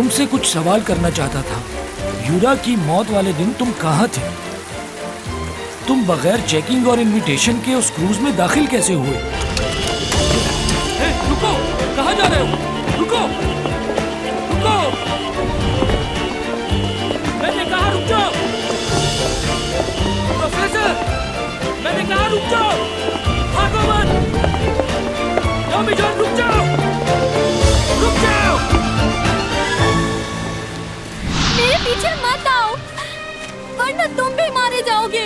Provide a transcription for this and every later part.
तुमसे कुछ सवाल करना चाहता था। यूरा की मौत वाले दिन तुम कहाँ थे? तुम बगैर चेकिंग और इनविटेशन के उस क्रूज में दाखिल कैसे हुए? रुको, कहाँ जा रहे हो? रुको, रुको, मैंने कहा रुक जाओ। प्रोफेसर, मैंने कहा रुक जाओ, भागो मत। टॉमी जॉन रुक जाओ, रुक जाओ। मेरे पीछे मत आओ, वरना तुम भी मारे जाओगे।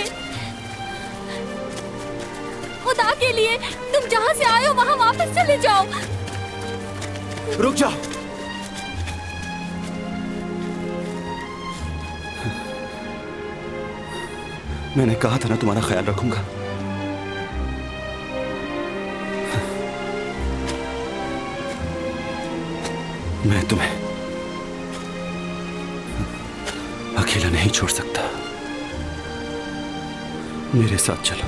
खुदा के लिए तुम जहाँ से आए हो वहाँ वापस चले जाओ। रुक जाओ। मैंने कहा था ना तुम्हारा ख्याल रखूंगा। मैं तुम्हें अकेला नहीं छोड़ सकता। मेरे साथ चलो,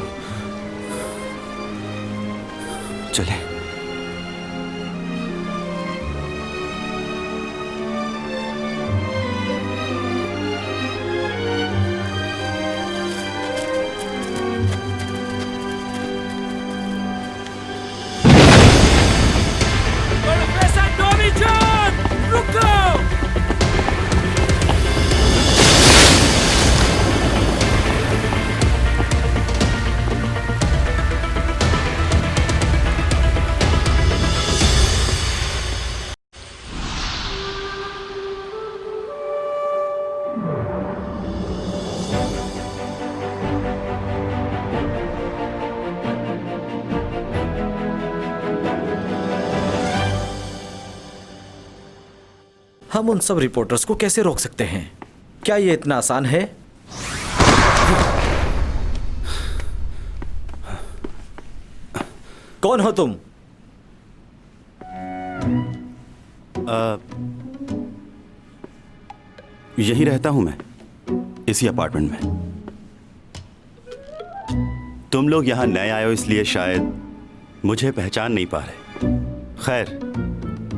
चलें। प्रोफेसर टॉमी जॉन, रुको। हम उन सब रिपोर्टर्स को कैसे रोक सकते हैं? क्या ये इतना आसान है? कौन हो तुम? यही रहता हूं मैं, इसी अपार्टमेंट में। तुम लोग यहां नए आए हो इसलिए शायद मुझे पहचान नहीं पा रहे। खैर,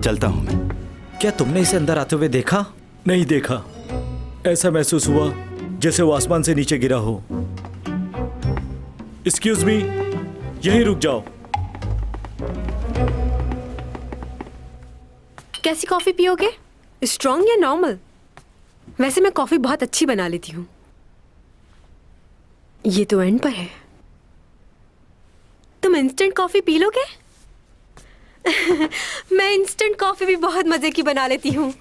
चलता हूं मैं। क्या तुमने इसे अंदर आते हुए देखा? नहीं देखा। ऐसा महसूस हुआ जैसे वो आसमान से नीचे गिरा हो। एक्सक्यूज मी, यहीं रुक जाओ। कैसी कॉफी पियोगे? स्ट्रॉन्ग या नॉर्मल? वैसे मैं कॉफी बहुत अच्छी बना लेती हूँ। ये तो एंड पर है। तुम इंस्टेंट कॉफी पी लोगे? मैं इंस्टेंट कॉफी भी बहुत मजे की बना लेती हूँ।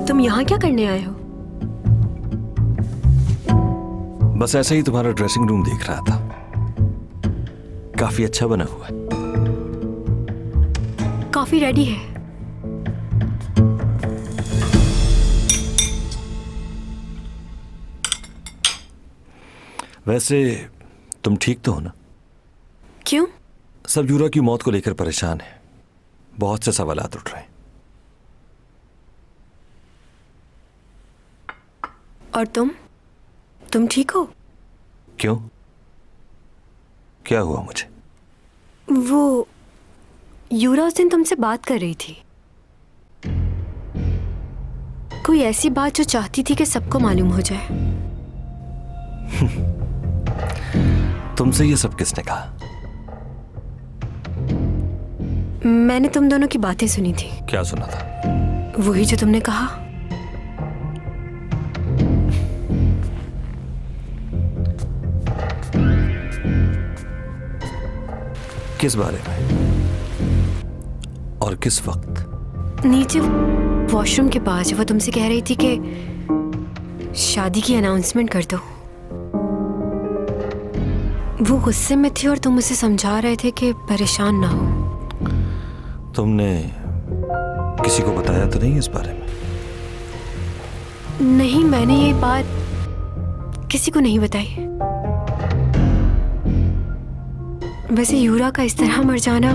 तुम यहाँ क्या करने आए हो? बस ऐसे ही तुम्हारा ड्रेसिंग रूम देख रहा था। काफी अच्छा बना हुआ है। कॉफी रेडी है। वैसे तुम ठीक तो हो ना? क्यों? सब यूरा की मौत को लेकर परेशान है। बहुत से सवालात उठ रहे हैं। और तुम ठीक हो? क्यों? क्या हुआ मुझे? वो यूरा उस दिन तुमसे बात कर रही थी। कोई ऐसी बात जो चाहती थी कि सबको मालूम हो जाए। तुमसे ये सब किसने कहा? मैंने तुम दोनों की बातें सुनी थी। क्या सुना था? वही जो तुमने कहा। किस बारे में और किस वक्त? नीचे वॉशरूम के पास वो तुमसे कह रही थी कि शादी की अनाउंसमेंट कर दो। वो गुस्से में थी और तुम उसे समझा रहे थे कि परेशान ना हो। तुमने किसी को बताया तो नहीं इस बारे में? नहीं, मैंने ये बात किसी को नहीं बताई। वैसे यूरा का इस तरह मर जाना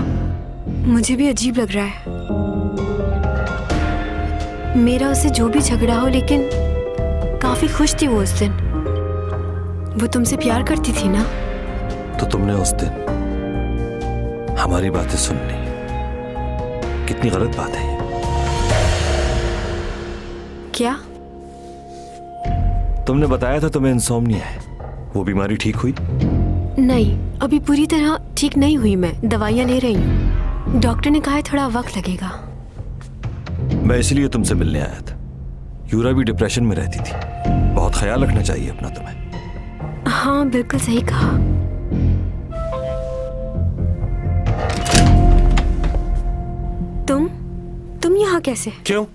मुझे भी अजीब लग रहा है। मेरा उससे जो भी झगड़ा हो, लेकिन काफी खुश थी वो उस दिन। वो तुमसे प्यार करती थी ना? तो तुमने उस दिन हमारी बातें सुन ली। कितनी गलत बात है ये। क्या? तुमने बताया था तुम्हें इंसोम्निया है। वो बीमारी ठीक हुई? नहीं, अभी पूरी तरह ठीक नहीं हुई। मैं दवाइयाँ ले रही हूँ। डॉक्टर ने कहा है थोड़ा वक्त लगेगा। मैं इसलिए तुमसे मिलने आया था। यूरा भी डिप्रेशन में रहती थी। बहुत ख्याल रखना चाहिए अपना तुम्हें। हाँ, बिल्कुल सही कहा। तुम यहाँ कैसे? क्यों?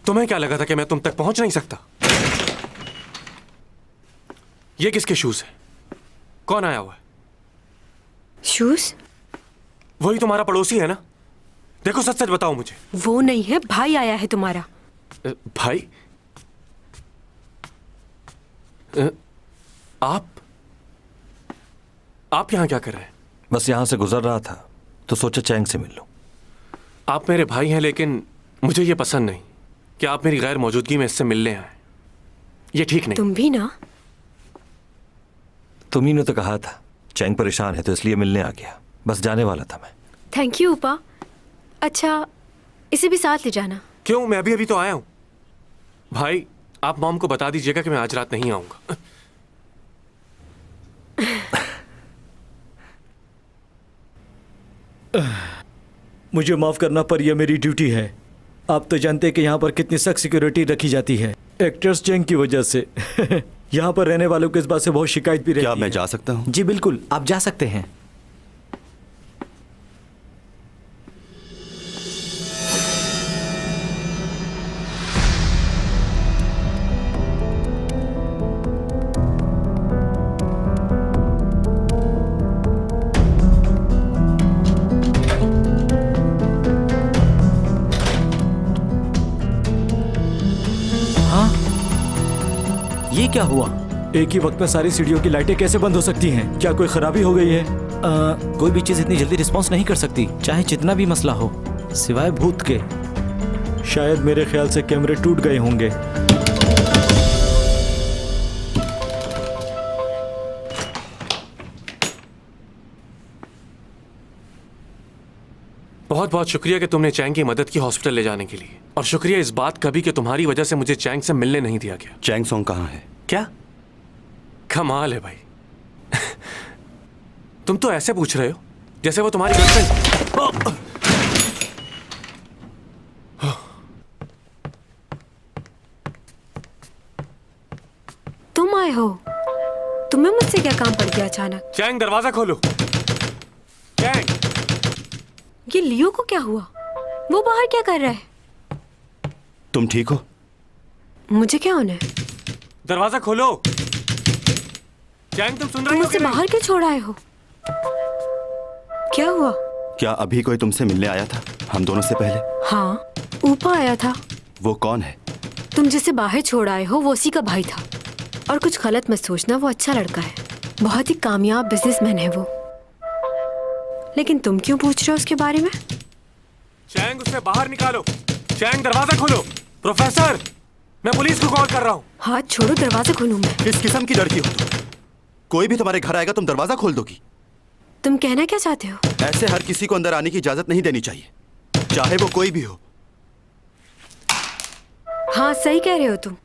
तुम्हें क्या लगा था कि मैं तुम तक पहुंच नहीं सकता? ये किसके शूज है? कौन आया हुआ है? शूज? वही तुम्हारा पड़ोसी है ना? देखो, सच सच बताओ मुझे। वो नहीं है, भाई आया है तुम्हारा। भाई? आप यहां क्या कर रहे हैं? बस यहां से गुजर रहा था तो सोचा चैंग से मिल लूं। आप मेरे भाई हैं, लेकिन मुझे ये पसंद नहीं कि आप मेरी गैर मौजूदगी में इससे मिलने आए। ये ठीक नहीं। तुम भी ना? तुम्ही ने तो कहा था चैंग परेशान है तो इसलिए मिलने आ गया। बस जाने वाला था मैं। थैंक यू उपा। अच्छा, इसे भी साथ ले जाना। क्यों? मैं अभी तो आया हूं। भाई, आप मॉम को बता दीजिएगा कि मैं आज रात नहीं आऊंगा। मुझे माफ करना, पर यह मेरी ड्यूटी है। आप तो जानते हैं कि यहाँ पर कितनी सख्त सिक्योरिटी रखी जाती है, एक्टर्स चैंग की वजह से। यहाँ पर रहने वालों को इस बात से बहुत शिकायत भी रहती है। क्या मैं जा सकता हूँ? जी बिल्कुल, आप जा सकते हैं। ये क्या हुआ? एक ही वक्त में सारी सीढ़ियों की लाइटें कैसे बंद हो सकती हैं? क्या कोई खराबी हो गई है? कोई भी चीज इतनी जल्दी रिस्पॉन्स नहीं कर सकती, चाहे जितना भी मसला हो, सिवाय भूत के। शायद मेरे ख्याल से कैमरे टूट गए होंगे। बहुत बहुत शुक्रिया कि तुमने चैंग की मदद की हॉस्पिटल ले जाने के लिए, और शुक्रिया इस बात का भी कि तुम्हारी वजह से मुझे चैंग से मिलने नहीं दिया गया। चैंग सोंग कहाँ है? क्या कमाल है भाई। तुम तो ऐसे पूछ रहे हो जैसे वो तुम्हारी गर्लफ्रेंड। तुम आए हो? तुम्हें मुझसे क्या काम पड़ गया अचानक? चैंग, दरवाजा खोलो। चैंग! ये लियो को क्या हुआ? वो बाहर क्या कर रहा है? तुम ठीक हो? मुझे क्या होना है? दरवाजा खोलो। चैंग, तुम सुन तुम रही हो मुझसे कि नहीं? बाहर क्यों छोड़ आए हो? क्या हुआ? क्या अभी कोई तुमसे मिलने आया था हम दोनों से पहले? हाँ, ऊपर आया था। वो कौन है? तुम जिसे बाहर छोड़ आए हो वो उसी का भाई था। और कुछ गलत मत सोचना, वो अच्छा लड़का है, बहुत ही कामयाब बिजनेसमैन है वो। लेकिन तुम क्यों पूछ रहे हो उसके बारे में? चैंग, उसे बाहर निकालो। चैंग, दरवाजा खोलो। प्रोफेसर, मैं पुलिस को कॉल कर रहा हूँ। हाथ छोड़ो, दरवाजा खोलूं मैं। किस किस्म की लड़की हो तुम? कोई भी तुम्हारे घर आएगा तुम दरवाजा खोल दोगी? तुम कहना क्या चाहते हो? ऐसे हर किसी को अंदर आने की इजाजत नहीं देनी चाहिए, चाहे वो कोई भी हो। हाँ, सही कह रहे हो तुम।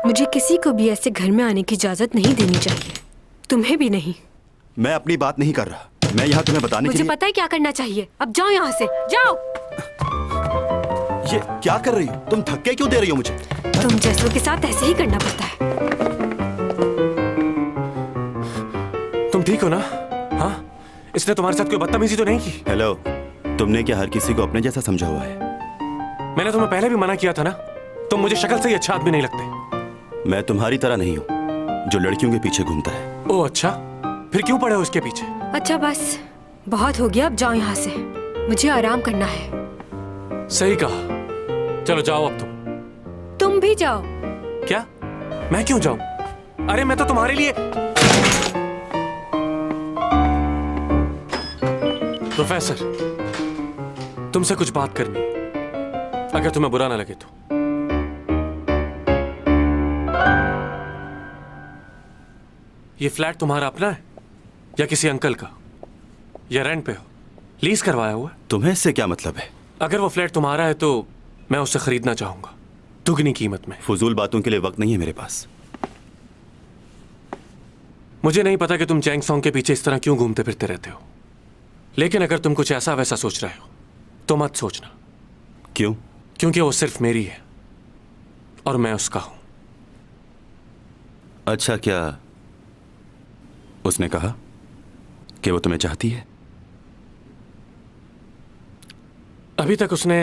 मुझे किसी को भी ऐसे घर में आने की इजाजत नहीं देनी चाहिए, तुम्हें भी नहीं। मैं अपनी बात नहीं कर रहा, मैं यहाँ तुम्हें बताने के मुझे लिए। पता है क्या करना चाहिए। अब जाओ यहाँ से, जाओ। ये क्या कर रही हो तुम? धक्के क्यों दे रही हो मुझे? तुम जैसों के साथ ऐसे ही करना पड़ता है। तुम ठीक हो ना? हाँ, इसने तुम्हारे साथ कोई बदतमीजी तो नहीं की? हेलो, तुमने क्या हर किसी को अपने जैसा समझा हुआ है? मैंने तुम्हें पहले भी मना किया था ना, तुम मुझे शक्ल से ही अच्छा आदमी नहीं लगते। मैं तुम्हारी तरह नहीं हूँ जो लड़कियों के पीछे घूमता है। ओह अच्छा, फिर क्यों पड़े हो उसके पीछे? अच्छा बस, बहुत हो गया, अब जाओ यहाँ से, मुझे आराम करना है। सही कहा। चलो जाओ अब तुम भी जाओ। क्या? मैं क्यों जाऊं? अरे मैं तो तुम्हारे लिए। प्रोफेसर, तुमसे कुछ बात करनी है, अगर तुम्हें बुरा ना लगे तो। ये फ्लैट तुम्हारा अपना है या किसी अंकल का, या रेंट पे हो, लीज करवाया हुआ है? तुम्हें इससे क्या मतलब है? अगर वो फ्लैट तुम्हारा है तो मैं उससे खरीदना चाहूंगा, दुगनी कीमत में। फजूल बातों के लिए वक्त नहीं है मेरे पास। मुझे नहीं पता कि तुम चैंग सॉन्ग के पीछे इस तरह क्यों घूमते फिरते रहते हो, लेकिन अगर तुम कुछ ऐसा वैसा सोच रहे हो तो मत सोचना। क्यों? क्योंकि वो सिर्फ मेरी है और मैं उसका हूं। अच्छा, क्या उसने कहा कि वो तुम्हें चाहती है? अभी तक उसने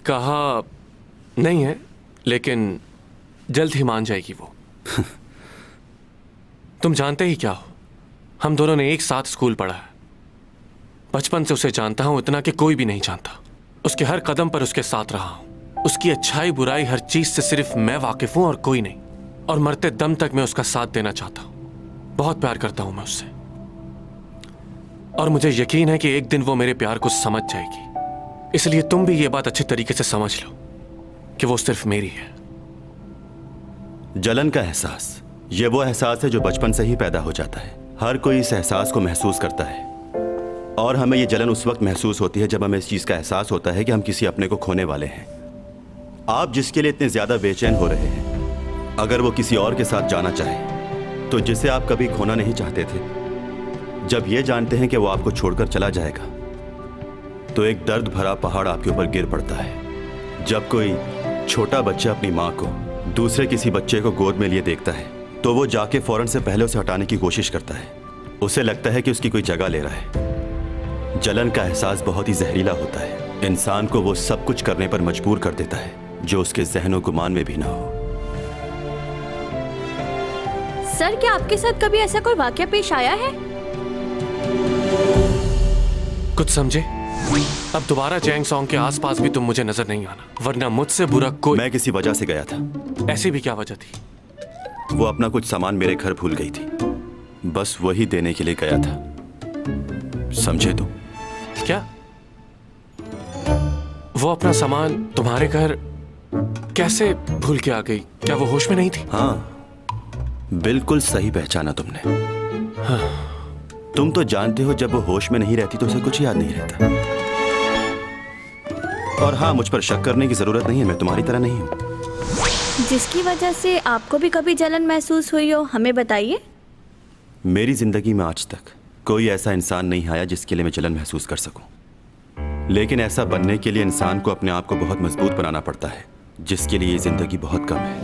कहा नहीं है, लेकिन जल्द ही मान जाएगी वो। तुम जानते ही क्या हो, हम दोनों ने एक साथ स्कूल पढ़ा है। बचपन से उसे जानता हूं, इतना कि कोई भी नहीं जानता। उसके हर कदम पर उसके साथ रहा हूं। उसकी अच्छाई बुराई हर चीज से सिर्फ मैं वाकिफ हूं और कोई नहीं। और मरते दम तक मैं उसका साथ देना चाहता हूं। बहुत प्यार करता हूं मैं उससे, और मुझे यकीन है कि एक दिन वो मेरे प्यार को समझ जाएगी। इसलिए तुम भी ये बात अच्छे तरीके से समझ लो कि वो सिर्फ मेरी है। जलन का एहसास, ये वो एहसास है जो बचपन से ही पैदा हो जाता है। हर कोई इस एहसास को महसूस करता है, और हमें ये जलन उस वक्त महसूस होती है जब हमें इस चीज का एहसास होता है कि हम किसी अपने को खोने वाले हैं। आप जिसके लिए इतने ज्यादा बेचैन हो रहे हैं, अगर वो किसी और के साथ जाना चाहे, तो जिसे आप कभी खोना नहीं चाहते थे, जब ये जानते हैं कि वो आपको छोड़कर चला जाएगा, तो एक दर्द भरा पहाड़ आपके ऊपर गिर पड़ता है। जब कोई छोटा बच्चा अपनी माँ को दूसरे किसी बच्चे को गोद में लिए देखता है, तो वो जाके फौरन से पहले उसे हटाने की कोशिश करता है। उसे लगता है कि उसकी कोई जगह ले रहा है। जलन का एहसास बहुत ही जहरीला होता है। इंसान को वो सब कुछ करने पर मजबूर कर देता है जो उसके ज़हन और गुमान में भी ना हो। सर, क्या आपके साथ कभी ऐसा कोई वाकया पेश आया है? कुछ समझे? अब दोबारा चैंग सॉन्ग के आसपास भी तुम मुझे नजर नहीं आना, वरना मुझसे बुरा कोई। मैं किसी वजह से गया था। ऐसी भी क्या वजह थी? वो अपना कुछ सामान मेरे घर भूल गई थी, बस वही देने के लिए गया था। समझे तुम? क्या? वो अपना सामान तुम्हारे घर कैसे भूल के आ गई? क्या वो होश में नहीं थी? हाँ, बिल्कुल सही पहचाना तुमने। हाँ। तुम तो जानते हो जब वो होश में नहीं रहती तो उसे कुछ याद नहीं रहता। और हाँ, मुझ पर शक करने की जरूरत नहीं है, मैं तुम्हारी तरह नहीं हूँ। जिसकी वजह से आपको भी कभी जलन महसूस हुई हो, हमें बताइए। मेरी जिंदगी में आज तक कोई ऐसा इंसान नहीं आया जिसके लिए मैं जलन महसूस कर सकूं। लेकिन ऐसा बनने के लिए इंसान को अपने आप को बहुत मजबूत बनाना पड़ता है, जिसके लिए ये जिंदगी बहुत कम है।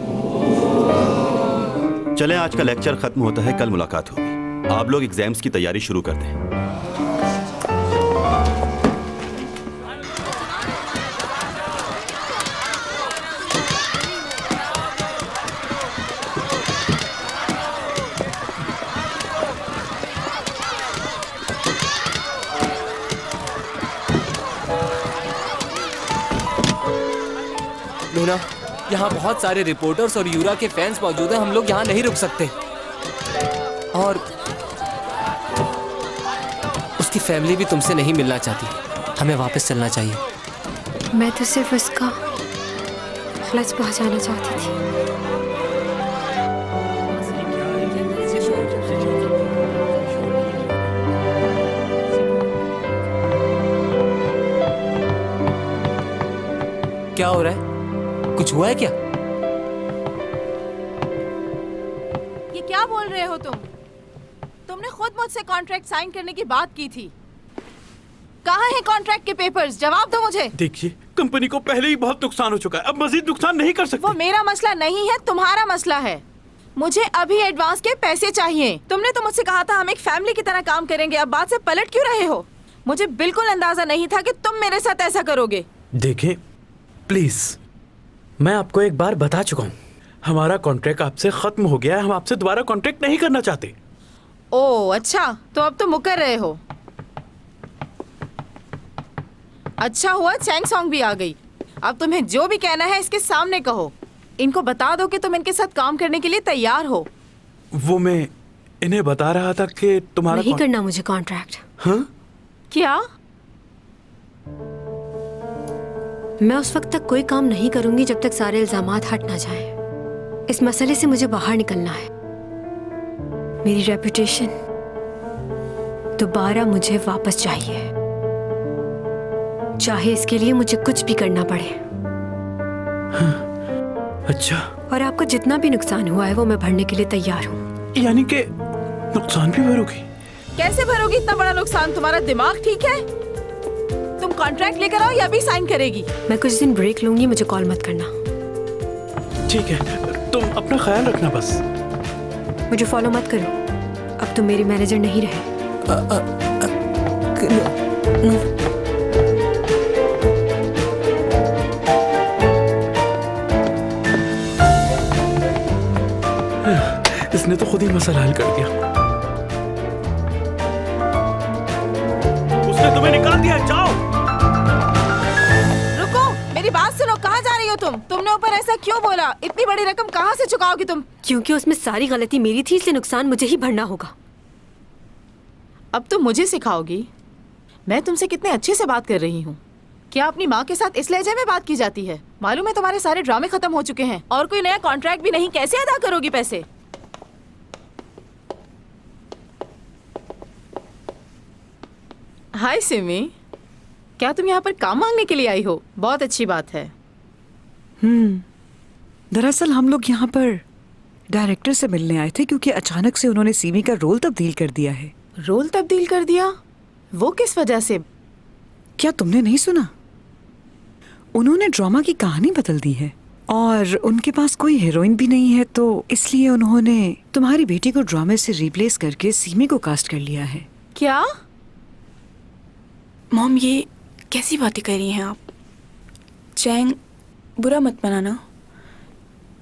चलें, आज का लेक्चर खत्म होता है, कल मुलाकात होगी। आप लोग एग्जाम्स की तैयारी शुरू कर दें। लूना, यहाँ बहुत सारे रिपोर्टर्स और यूरा के फैंस मौजूद हैं। हम लोग यहाँ नहीं रुक सकते। और उसकी फैमिली भी तुमसे नहीं मिलना चाहती। हमें वापस चलना चाहिए। मैं तो सिर्फ उसका खलस पहुंचाना चाहती थी। क्या हो रहा है? कुछ हुआ है क्या? ये क्या बोल रहे हो तुम? तुमने खुद मुझसे कॉन्ट्रैक्ट साइन करने की बात की थी। कहाँ हैं कॉन्ट्रैक्ट के पेपर्स? जवाब दो मुझे। देखिए, कंपनी को पहले ही बहुत नुकसान हो चुका है, अब मजीद नुकसान नहीं कर सकते। वो मेरा मसला नहीं है, तुम्हारा मसला है। मुझे अभी एडवांस के पैसे चाहिए। तुमने तो मुझसे कहा था हम एक फैमिली की तरह काम करेंगे, अब बात से पलट क्यों रहे हो? मुझे बिल्कुल अंदाजा नहीं था कि तुम मेरे साथ ऐसा करोगे। देखें प्लीज, मैं आपको एक बार बता चुका हूँ, हमारा कॉन्ट्रैक्ट आपसे खत्म हो गया है। हम आपसे दोबारा कॉन्ट्रैक्ट नहीं करना चाहते। ओह अच्छा, तो अब तो मुकर रहे हो। अच्छा हुआ चैंग सॉन्ग भी आ गई। अब तुम्हें जो भी कहना है इसके सामने कहो। इनको बता दो कि तुम इनके साथ काम करने के लिए तैयार हो। वो मैं इन्हें बता रहा था कि तुम्हारा नहीं करना मुझे कॉन्ट्रैक्ट। हाँ? क्या? मैं उस वक्त तक कोई काम नहीं करूंगी जब तक सारे इल्जामात हट ना जाएं। इस मसले से मुझे बाहर निकलना है। मेरी रेपुटेशन दोबारा मुझे वापस चाहिए, चाहे इसके लिए मुझे कुछ भी करना पड़े। अच्छा, और आपको जितना भी नुकसान हुआ है वो मैं भरने के लिए तैयार हूँ। यानी कि नुकसान भी भरोगी? कैसे भरोगी इतना बड़ा नुकसान? तुम्हारा दिमाग ठीक है? तुम कॉन्ट्रैक्ट लेकर आओ या भी साइन करेगी? मैं कुछ दिन ब्रेक लूंगी, मुझे कॉल मत करना। ठीक है, तुम अपना ख्याल रखना बस। मुझे फॉलो मत करो, अब तुम मेरे मैनेजर नहीं रहे। इसने तो खुद ही मसला हल कर दिया। उसने तुम्हें निकाल दिया, जाओ। रुको, मेरी बात सुनो। कहाँ जा रही हो तुम? तुमने ऊपर ऐसा क्यों बोला? इतनी बड़ी रकम कहाँ से चुकाओगी तुम? क्योंकि उसमें सारी गलती मेरी थी, इसलिए नुकसान मुझे ही भरना होगा। अब तुम मुझे सिखाओगी? मैं तुमसे कितने अच्छे से बात कर रही हूँ। क्या अपनी माँ के साथ इस लहजे में बात की जाती है? मालूम है तुम्हारे सारे ड्रामे खत्म हो चुके हैं और कोई नया कॉन्ट्रैक्ट भी नहीं। कैसे अदा करोगी पैसे? हाय सिमी, क्या तुम यहाँ पर काम मांगने के लिए आई हो? बहुत अच्छी बात है। दरअसल हम लोग यहाँ पर डायरेक्टर से मिलने आए थे क्योंकि अचानक से उन्होंने सिमी का रोल तब्दील कर दिया है। रोल तब्दील कर दिया? वो किस वजह से? क्या तुमने नहीं सुना? उन्होंने ड्रामा की कहानी बदल दी है और उनके पास कोई हीरोइन भी नहीं है, तो इसलिए उन्होंने तुम्हारी बेटी को ड्रामे से रिप्लेस करके सिमी को कास्ट कर लिया है। क्या? मॉम, ये कैसी बातें कर रही हैं आप? चैंग, बुरा मत मनाना।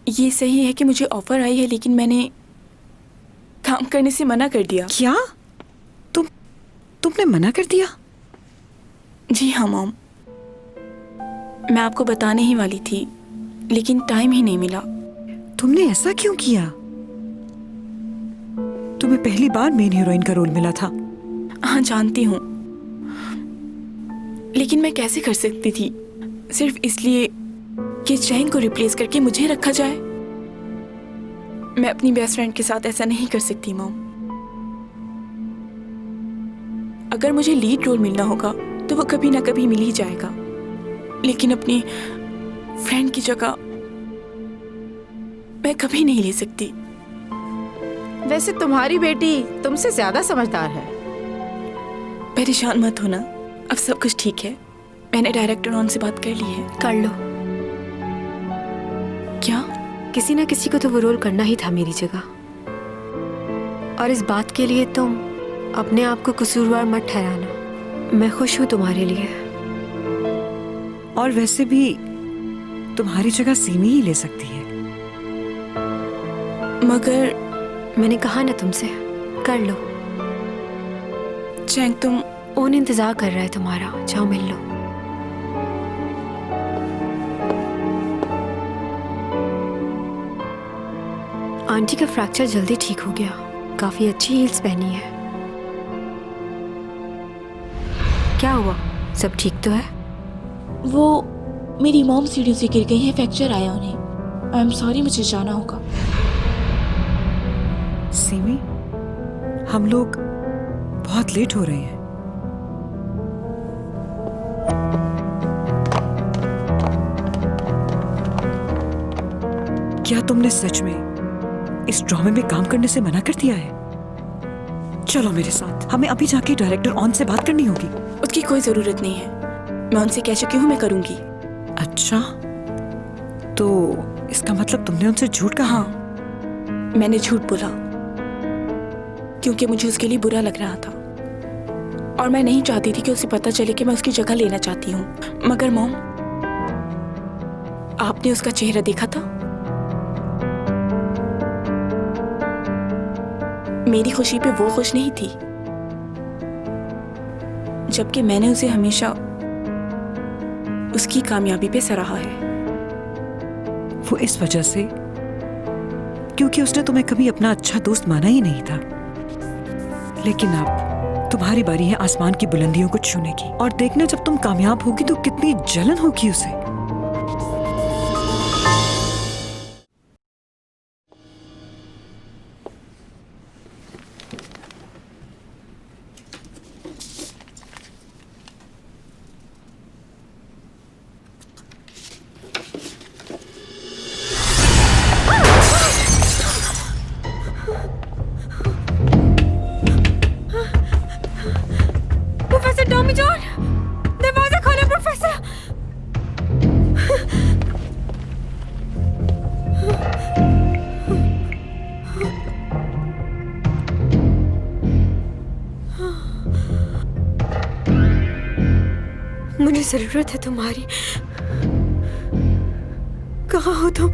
ये सही है कि मुझे ऑफर आई है, लेकिन मैंने काम करने से मना कर दिया। क्या? तुमने मना कर दिया? जी हाँ मॉम, मैं आपको बताने ही वाली थी, लेकिन टाइम ही नहीं मिला। तुमने ऐसा क्यों किया? तुम्हें पहली बार मेन हीरोइन का रोल मिला था। हाँ जानती हूँ, लेकिन मैं कैसे कर सकती थी सिर्फ इसलिए कि चैंग को रिप्लेस करके मुझे रखा जाए। मैं अपनी बेस्ट फ्रेंड के साथ ऐसा नहीं कर सकती मॉम। अगर मुझे लीड रोल मिलना होगा तो वो कभी ना कभी मिल ही जाएगा, लेकिन अपनी फ्रेंड की जगह मैं कभी नहीं ले सकती। वैसे तुम्हारी बेटी तुमसे ज्यादा समझदार है। परेशान मत होना, अब सब कुछ ठीक है। मैंने डायरेक्टर ऑन से बात कर ली है। कर लो। क्या? किसी ना किसी को तो वो रोल करना ही था मेरी जगह, और इस बात के लिए तुम अपने आप को कसूरवार मत ठहराना। मैं खुश हूँ तुम्हारे लिए। और वैसे भी तुम्हारी जगह सिमी ही ले सकती है। मगर मैंने कहा ना तुमसे, कर लो। चैंग, तुम ओन इंतजार कर रहा है तुम्हारा, जाओ मिल लो। आंटी का फ्रैक्चर जल्दी ठीक हो गया, काफी अच्छी हील्स पहनी है। क्या हुआ, सब ठीक तो है? वो मेरी मॉम सीढ़ियों से गिर गई है, फ्रैक्चर आया उन्हें। आई एम सॉरी, मुझे जाना होगा। सिमी, हम लोग बहुत लेट हो रहे हैं। क्या तुमने सच में इस ड्रामे में काम करने से मना कर दिया है? चलो मेरे साथ, हमें अभी जाके डायरेक्टर ऑन से बात करनी होगी। उसकी कोई जरूरत नहीं है, मैं उनसे कह चुकी हूँ, मैं करूंगी। अच्छा, तो इसका मतलब तुमने उनसे झूठ कहा? हाँ, मैंने झूठ बोला क्योंकि मुझे उसके लिए बुरा लग रहा था और मैं नहीं चाहती थी कि उसे पता चले कि मैं उसकी जगह लेना चाहती हूँ। मगर मॉम, आपने उसका चेहरा देखा था? मेरी खुशी पे वो खुश नहीं थी, जबकि मैंने उसे हमेशा उसकी कामयाबी पे सराहा है। वो इस वजह से क्योंकि उसने तुम्हें कभी अपना अच्छा दोस्त माना ही नहीं था। लेकिन अब तुम्हारी बारी है आसमान की बुलंदियों को छूने की, और देखना जब तुम कामयाब होगी तो कितनी जलन होगी उसे। प्रोफेसर टॉमी जॉन, दरवाजा खोलो प्रोफेसर। मुझे जरूरत है तुम्हारी। कहाँ हो तुम?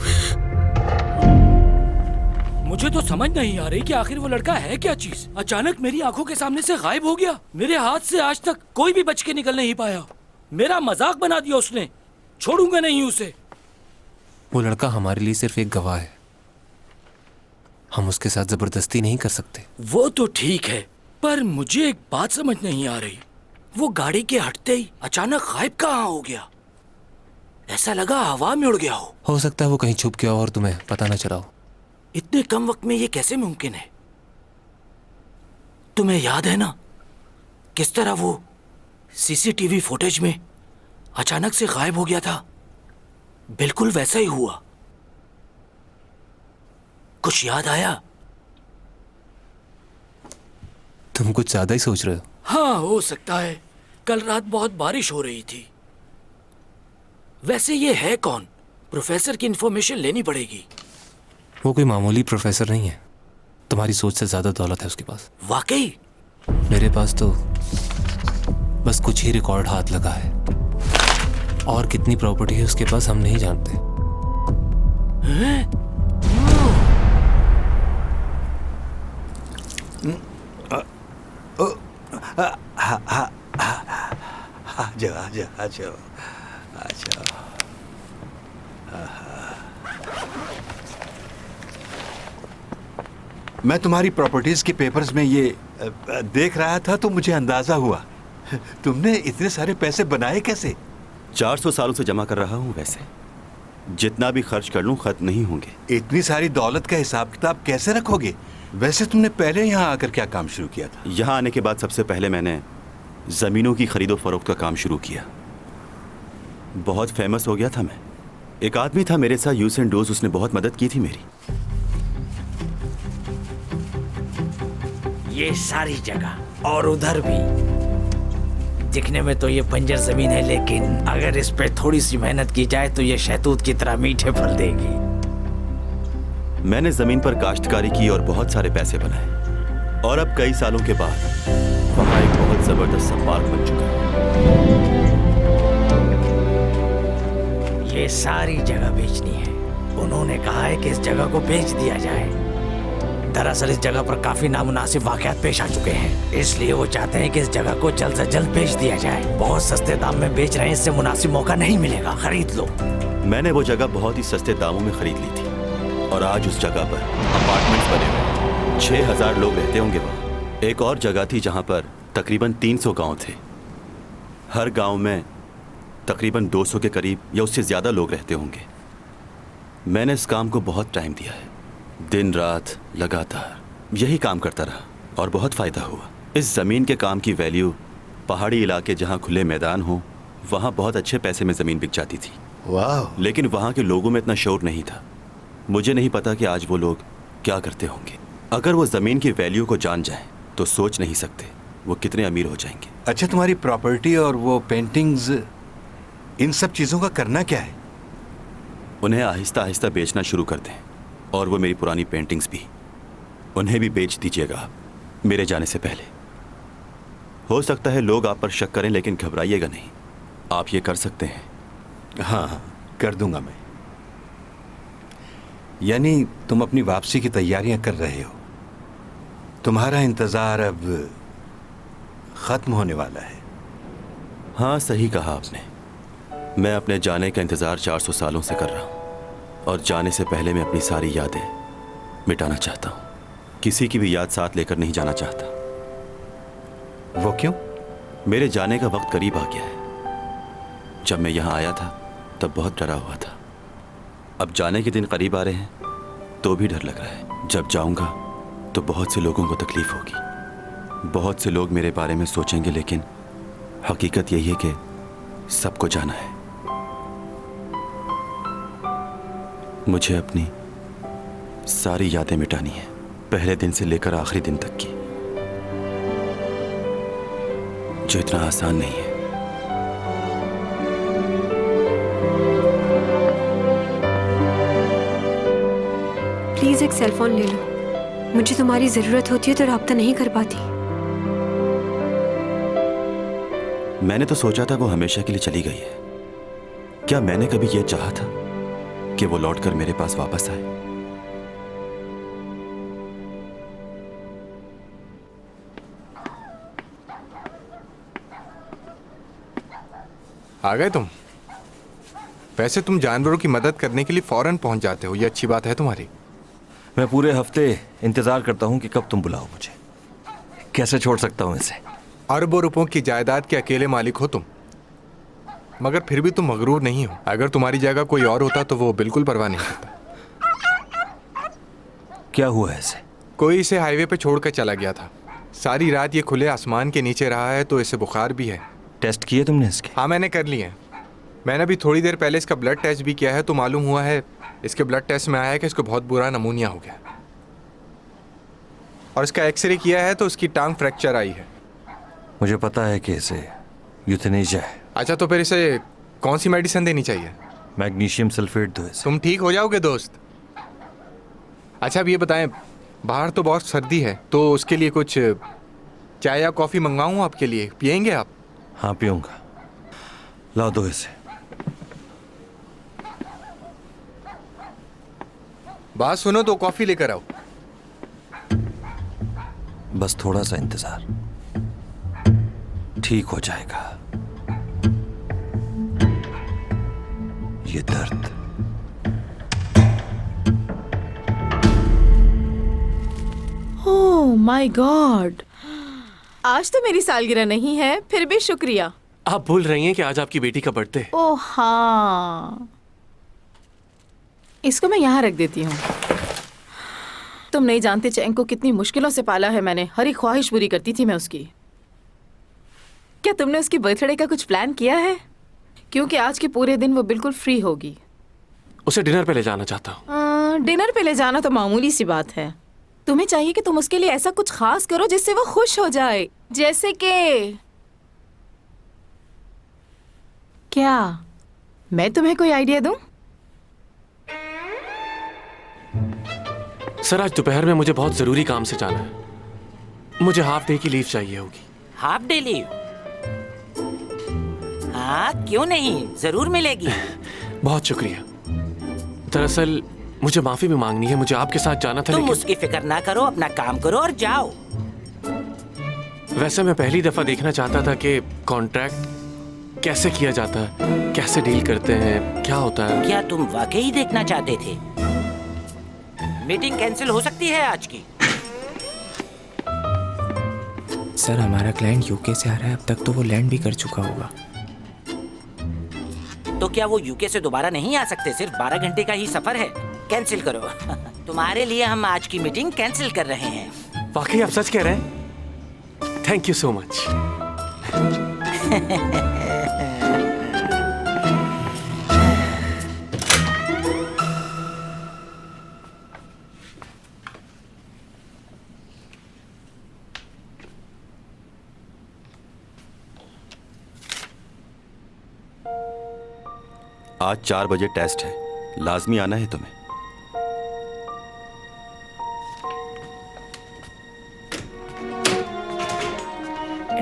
मुझे तो समझ नहीं आ रही कि आखिर वो लड़का है क्या चीज। अचानक मेरी आंखों के सामने से गायब हो गया। मेरे हाथ से आज तक कोई भी बच के निकल नहीं पाया। मेरा मजाक बना दिया उसने। छोड़ूंगा नहीं उसे। वो लड़का हमारे लिए सिर्फ एक गवाह है। हम उसके साथ जबरदस्ती नहीं कर सकते। वो तो ठीक है, पर मुझे एक बात समझ नहीं आ रही। वो गाड़ी के हटते ही अचानक गायब कहाँ हो गया? ऐसा लगा हवा में उड़ गया हो। सकता है वो कहीं छुप गया हो और तुम्हें पता न चला हो। इतने कम वक्त में ये कैसे मुमकिन है? तुम्हें याद है ना किस तरह वो सीसीटीवी फुटेज में अचानक से गायब हो गया था? बिल्कुल वैसा ही हुआ। कुछ याद आया? तुम कुछ ज्यादा ही सोच रहे हो। हाँ, हो सकता है। कल रात बहुत बारिश हो रही थी। वैसे ये है कौन? प्रोफेसर की इंफॉर्मेशन लेनी पड़ेगी। वो कोई मामूली प्रोफेसर नहीं है। तुम्हारी सोच से ज्यादा दौलत है उसके पास। वाकई? मेरे पास तो बस कुछ ही रिकॉर्ड हाथ लगा है, और कितनी प्रॉपर्टी है उसके पास हम नहीं जानते। मैं तुम्हारी प्रॉपर्टीज के पेपर्स में ये देख रहा था तो मुझे अंदाजा हुआ। तुमने इतने सारे पैसे बनाए कैसे? 400 सालों से जमा कर रहा हूँ। वैसे जितना भी खर्च कर लूँ खत्म नहीं होंगे। इतनी सारी दौलत का हिसाब किताब कैसे रखोगे? वैसे तुमने पहले यहाँ आकर क्या काम शुरू किया था? यहाँ आने के बाद सबसे पहले मैंने ज़मीनों की खरीदो फरोख्त का काम शुरू किया। बहुत फेमस हो गया था मैं। एक आदमी था मेरे साथ, यूस एंड डोज, उसने बहुत मदद की थी मेरी। ये सारी जगह और उधर भी दिखने में तो ये बंजर जमीन है, लेकिन अगर इस पे थोड़ी सी मेहनत की जाए तो ये शहतूत की तरह मीठे फल देगी। मैंने जमीन पर काश्तकारी की और बहुत सारे पैसे बनाए, और अब कई सालों के बाद वहाँ एक बहुत जबरदस्त सा पार्क बन चुका है। ये सारी जगह बेचनी है। उन्होंने कहा है कि इस जगह को बेच दिया जाए। दरअसल इस जगह पर काफी नामुनासिब वाकयात पेश आ चुके हैं, इसलिए वो चाहते हैं कि इस जगह को जल्द से जल्द बेच दिया जाए। बहुत सस्ते दाम में बेच रहे हैं, इससे मुनासिब मौका नहीं मिलेगा। खरीद लो। मैंने वो जगह बहुत ही सस्ते दामों में खरीद ली थी, और आज उस जगह पर अपार्टमेंट्स बने हुए 6000 लोग रहते होंगे वहाँ। एक और जगह थी जहाँ पर तकरीबन 300 गाँव थे। हर गाँव में तकरीबन 200 के करीब या उससे ज़्यादा लोग रहते होंगे। मैंने इस काम को बहुत टाइम दिया है, दिन रात लगातार यही काम करता रहा, और बहुत फ़ायदा हुआ। इस ज़मीन के काम की वैल्यू पहाड़ी इलाके जहाँ खुले मैदान हो वहाँ बहुत अच्छे पैसे में ज़मीन बिक जाती थी। वाह! लेकिन वहाँ के लोगों में इतना शौर नहीं था। मुझे नहीं पता कि आज वो लोग क्या करते होंगे। अगर वो ज़मीन की वैल्यू को जान जाएं तो सोच नहीं सकते वो कितने अमीर हो जाएंगे। अच्छा, तुम्हारी प्रॉपर्टी और वो पेंटिंग्स, इन सब चीज़ों का करना क्या है? उन्हें आहिस्ता आहिस्ता बेचना शुरू कर दें, और वो मेरी पुरानी पेंटिंग्स भी, उन्हें भी बेच दीजिएगा आप मेरे जाने से पहले। हो सकता है लोग आप पर शक करें, लेकिन घबराइएगा नहीं, आप ये कर सकते हैं। हाँ, कर दूंगा मैं। यानी तुम अपनी वापसी की तैयारियां कर रहे हो। तुम्हारा इंतजार अब खत्म होने वाला है। हाँ, सही कहा आपने। मैं अपने जाने का इंतज़ार 400 सालों से कर रहा हूँ और जाने से पहले मैं अपनी सारी यादें मिटाना चाहता हूँ। किसी की भी याद साथ लेकर नहीं जाना चाहता। वो क्यों? मेरे जाने का वक्त करीब आ गया है। जब मैं यहाँ आया था तब बहुत डरा हुआ था। अब जाने के दिन करीब आ रहे हैं तो भी डर लग रहा है। जब जाऊँगा तो बहुत से लोगों को तकलीफ होगी। बहुत से लोग मेरे बारे में सोचेंगे, लेकिन हकीकत यही है कि सबको जाना है। मुझे अपनी सारी यादें मिटानी है, पहले दिन से लेकर आखिरी दिन तक की, जो इतना आसान नहीं है। प्लीज एक सेल फोन ले लो। मुझे तुम्हारी जरूरत होती है तो राब्ता नहीं कर पाती। मैंने तो सोचा था वो हमेशा के लिए चली गई है। क्या मैंने कभी यह चाहा था कि वो लौटकर मेरे पास वापस आए? आ गए तुम? वैसे तुम जानवरों की मदद करने के लिए फौरन पहुंच जाते हो, ये अच्छी बात है तुम्हारी। मैं पूरे हफ्ते इंतजार करता हूँ कि कब तुम बुलाओ मुझे। कैसे छोड़ सकता हूँ इसे? अरबों रुपयों की जायदाद के अकेले मालिक हो तुम, मगर फिर भी तुम मगरूर नहीं हो। अगर तुम्हारी जगह कोई और होता तो वो बिल्कुल परवाह नहीं करता। क्या हुआ ऐसे? कोई इसे हाईवे पे छोड़कर चला गया था। सारी रात ये खुले आसमान के नीचे रहा है, तो इसे बुखार भी है। टेस्ट किए तुमने इसके? हाँ, मैंने कर लिए हैं। मैंने अभी थोड़ी देर पहले इसका ब्लड टेस्ट भी किया है, तो मालूम हुआ है, इसके ब्लड टेस्ट में आया है कि इसको बहुत बुरा नमूनिया हो गया। और इसका एक्सरे किया है तो उसकी टांग फ्रैक्चर आई है। मुझे पता है कि इसे यूथेनेशिया है। अच्छा, तो फिर इसे कौन सी मेडिसिन देनी चाहिए? मैग्नीशियम सल्फेट दो इसे। तुम ठीक हो जाओगे दोस्त। अच्छा, अब ये बताएं, बाहर तो बहुत सर्दी है, तो उसके लिए कुछ चाय या कॉफ़ी मंगवाऊँ आपके लिए? पियेंगे आप? हाँ, पीऊँगा। लाओ दो इसे। बात सुनो तो कॉफ़ी लेकर आओ। बस थोड़ा सा इंतजार, ठीक हो जाएगा। ये दर्द। ओह माय गॉड, आज तो मेरी सालगिरह नहीं है, फिर भी शुक्रिया। आप भूल रही हैं कि आज आपकी बेटी का बर्थडे है। ओह हाँ, इसको मैं यहाँ रख देती हूँ। तुम नहीं जानते चैंग को कितनी मुश्किलों से पाला है मैंने। हर एक ख्वाहिश पूरी करती थी मैं उसकी। क्या तुमने उसकी बर्थडे का कुछ प्लान किया है? क्योंकि आज के पूरे दिन वो बिल्कुल फ्री होगी। उसे डिनर पे ले जाना चाहता हूँ। डिनर पे ले जाना तो मामूली सी बात है। तुम्हें चाहिए कि तुम उसके लिए ऐसा कुछ खास करो जिससे वो खुश हो जाए। जैसे कि क्या मैं तुम्हें कोई आइडिया दूं? सर, आज दोपहर में मुझे बहुत जरूरी काम से जाना है। मुझे हाफ डे की लीव चाहिए होगी। Half day leave? हाँ, क्यों नहीं, जरूर मिलेगी। बहुत शुक्रिया। दरअसल मुझे माफी भी मांगनी है। मुझे आपके साथ जाना था, तुम लेकिन उसकी फिक्र ना करो, अपना काम करो और जाओ। वैसे मैं पहली दफा देखना चाहता था कि कॉन्ट्रैक्ट कैसे किया जाता है, कैसे डील करते हैं, क्या होता है। क्या तुम वाकई देखना चाहते थे? मीटिंग कैंसिल हो सकती है आज की। सर, हमारा क्लाइंट यूके से आ रहा है। अब तक तो वो लैंड भी कर चुका होगा। तो क्या वो यूके से दोबारा नहीं आ सकते? सिर्फ 12 घंटे का ही सफर है। कैंसिल करो। तुम्हारे लिए हम आज की मीटिंग कैंसिल कर रहे हैं। वाकई आप सच कह रहे हैं? Thank you so much. आज 4 बजे टेस्ट है, लाजमी आना है तुम्हें।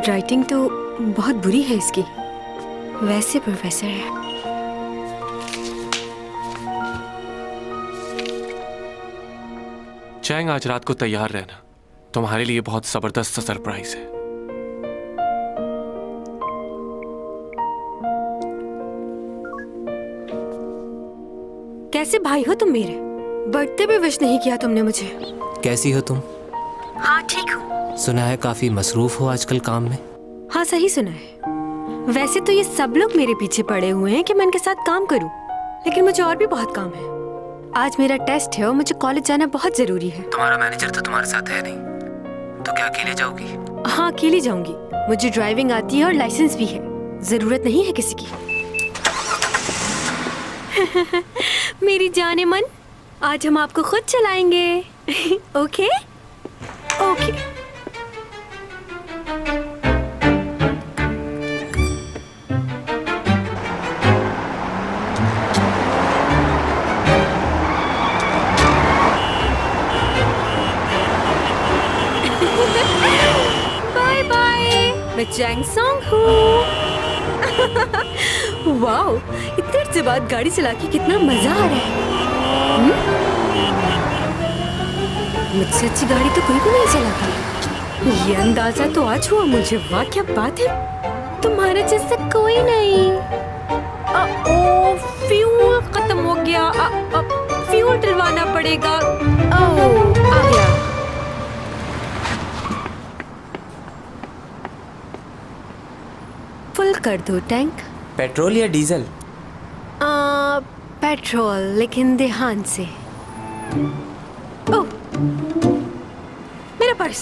राइटिंग तो बहुत बुरी है इसकी। वैसे प्रोफेसर है। चैंग, आज रात को तैयार रहना। तुम्हारे लिए बहुत जबरदस्त सरप्राइज है। कैसे भाई हो तुम मेरे? बर्थडे पे विश नहीं किया तुमने मुझे। कैसी हो तुम? हाँ ठीक हूँ। सुना है काफी मसरूफ हो आजकल काम में। हाँ सही सुना है। वैसे तो ये सब लोग मेरे पीछे पड़े हुए हैं कि मैं इनके साथ काम करूं, लेकिन मुझे और भी बहुत काम है। आज मेरा टेस्ट है और मुझे कॉलेज जाना बहुत जरूरी है। तुम्हारा मैनेजर तो तुम्हारे साथ है नहीं, तो क्या अकेले जाओगी? हाँ अकेली जाऊंगी। मुझे ड्राइविंग आती है और लाइसेंस भी है, जरूरत नहीं है किसी की। मेरी जाने मन, आज हम आपको खुद चलाएंगे। Okay okay. बाय बाय, मैं चैंग सॉन्ग हूँ। वाओ, इतनी देर से बाद गाड़ी चला के कितना मजा आ रहा है। मुझसे अच्छी गाड़ी तो कोई भी नहीं चलाता। ये अंदाजा तो आज हुआ मुझे। वाह क्या बात है, तुम्हारे जैसा कोई नहीं। ओ फ्यूल खत्म हो गया। फ्यूल डलवाना पड़ेगा। ओ आ गया। फुल कर दो टैंक। पेट्रोल या डीजल? पेट्रोल, लेकिन ध्यान से। ओह, मेरा पर्स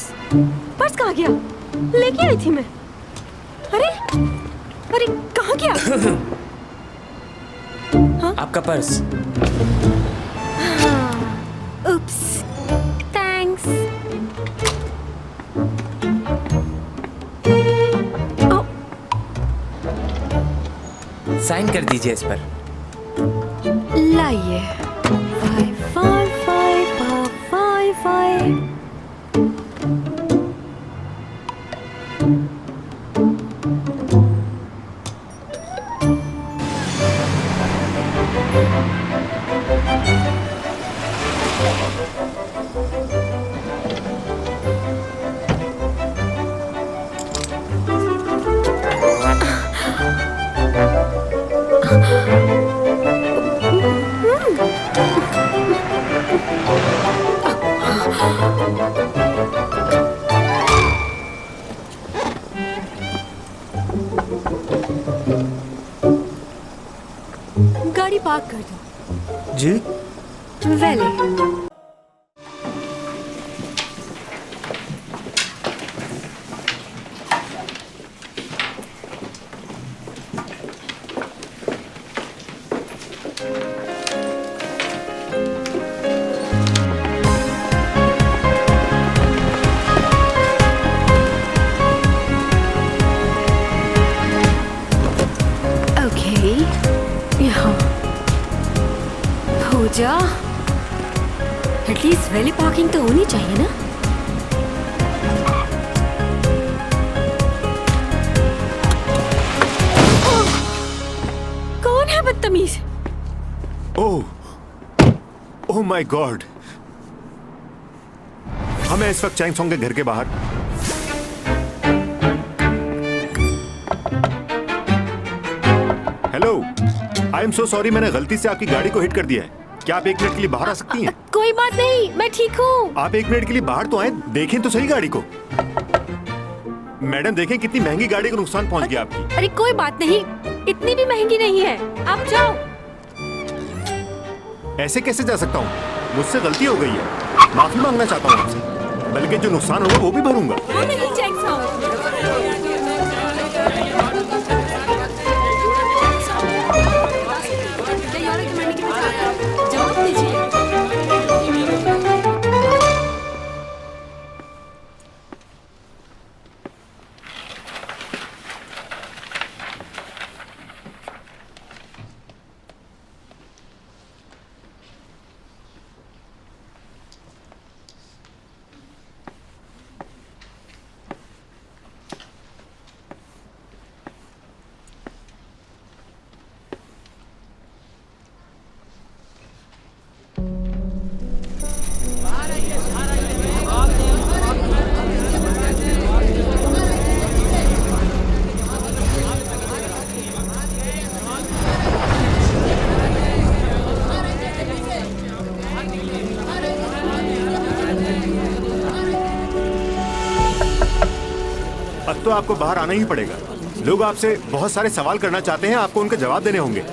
कहाँ गया? लेके आई थी मैं। अरे अरे कहाँ गया? हाँ? आपका पर्स। हाँ, उप्स, थैंक्स। साइन कर दीजिए इस पर। लाइए। 5 5 5 5 5। गाड़ी पार्क कर दो। जी? वेले। पूजा, एटलीस्ट वैली पार्किंग तो होनी चाहिए ना? कौन है बदतमीज? ओह माय गॉड, हमें इस वक्त चैंग सॉन्ग के घर के बाहर। Hello, I am so sorry, मैंने गलती से आपकी गाड़ी को हिट कर दिया है। क्या आप 1 मिनट के लिए बाहर आ सकती हैं? कोई बात नहीं, मैं ठीक हूँ। आप 1 मिनट के लिए बाहर तो आए, देखें तो सही गाड़ी को। मैडम देखें कितनी महंगी गाड़ी को नुकसान पहुंच गया आपकी। अरे कोई बात नहीं, इतनी भी महंगी नहीं है, आप जाओ। ऐसे कैसे जा सकता हूँ? मुझसे गलती हो गई है, माफी मांगना चाहता हूँ आपसे। बल्कि जो नुकसान होगा वो भी भरूंगा। वो नहीं चैंग सॉन्ग। जवाब दीजिए। अब तो आपको बाहर आना ही पड़ेगा। लोग आपसे बहुत सारे सवाल करना चाहते हैं, आपको उनके जवाब देने होंगे।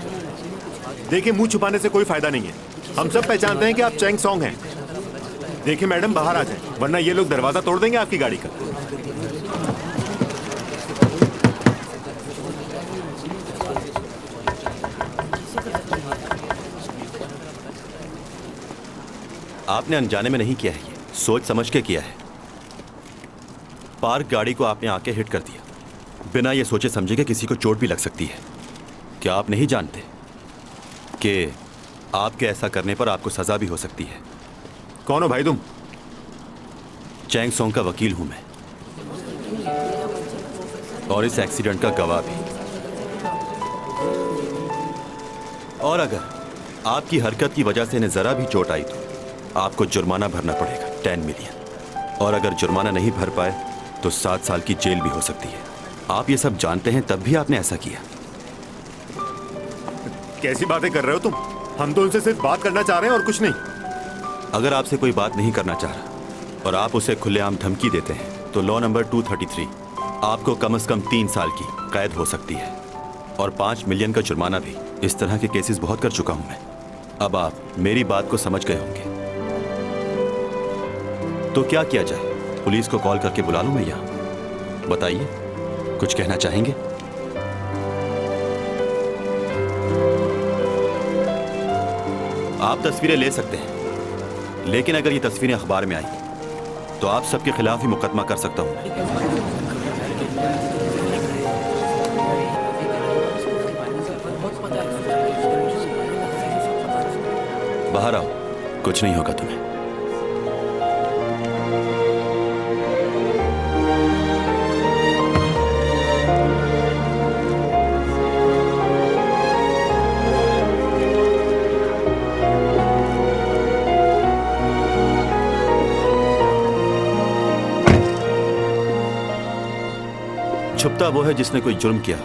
देखिए, मुंह छुपाने से कोई फायदा नहीं है। हम सब पहचानते हैं कि आप चैंग सॉन्ग हैं। देखिए मैडम, बाहर आ जाएं, वरना ये लोग दरवाजा तोड़ देंगे आपकी गाड़ी का। आपने अनजाने में नहीं किया है, ये सोच समझ के किया है। पार्क गाड़ी को आपने आके हिट कर दिया, बिना ये सोचे समझे कि किसी को चोट भी लग सकती है। क्या आप नहीं जानते कि आपके ऐसा करने पर आपको सजा भी हो सकती है? कौन हो भाई तुम? चैंग सॉन्ग का वकील हूं मैं, और इस एक्सीडेंट का गवाह भी। और अगर आपकी हरकत की वजह से इन्हें जरा भी चोट आई तो आपको जुर्माना भरना पड़ेगा, 10 मिलियन। और अगर जुर्माना नहीं भर पाए तो 7 साल की जेल भी हो सकती है। आप ये सब जानते हैं, तब भी आपने ऐसा किया। कैसी बातें कर रहे हो तुम? हम तो उनसे सिर्फ बात करना चाह रहे हैं और कुछ नहीं। अगर आपसे कोई बात नहीं करना चाह रहा और आप उसे खुलेआम धमकी देते हैं तो लॉ नंबर 233 आपको कम से कम 3 साल की कैद हो सकती है और 5 मिलियन का जुर्माना भी। इस तरह के केसेस बहुत कर चुका हूं मैं। अब आप मेरी बात को समझ गए होंगे। तो क्या किया जाए? पुलिस को कॉल करके बुला लूं मैं यहां? बताइए, कुछ कहना चाहेंगे? आप तस्वीरें ले सकते हैं, लेकिन अगर ये तस्वीरें अखबार में आई तो आप सबके खिलाफ ही मुकदमा कर सकता हूं मैं। बाहर आओ, कुछ नहीं होगा तुम्हें। छुपता वो है जिसने कोई जुर्म किया,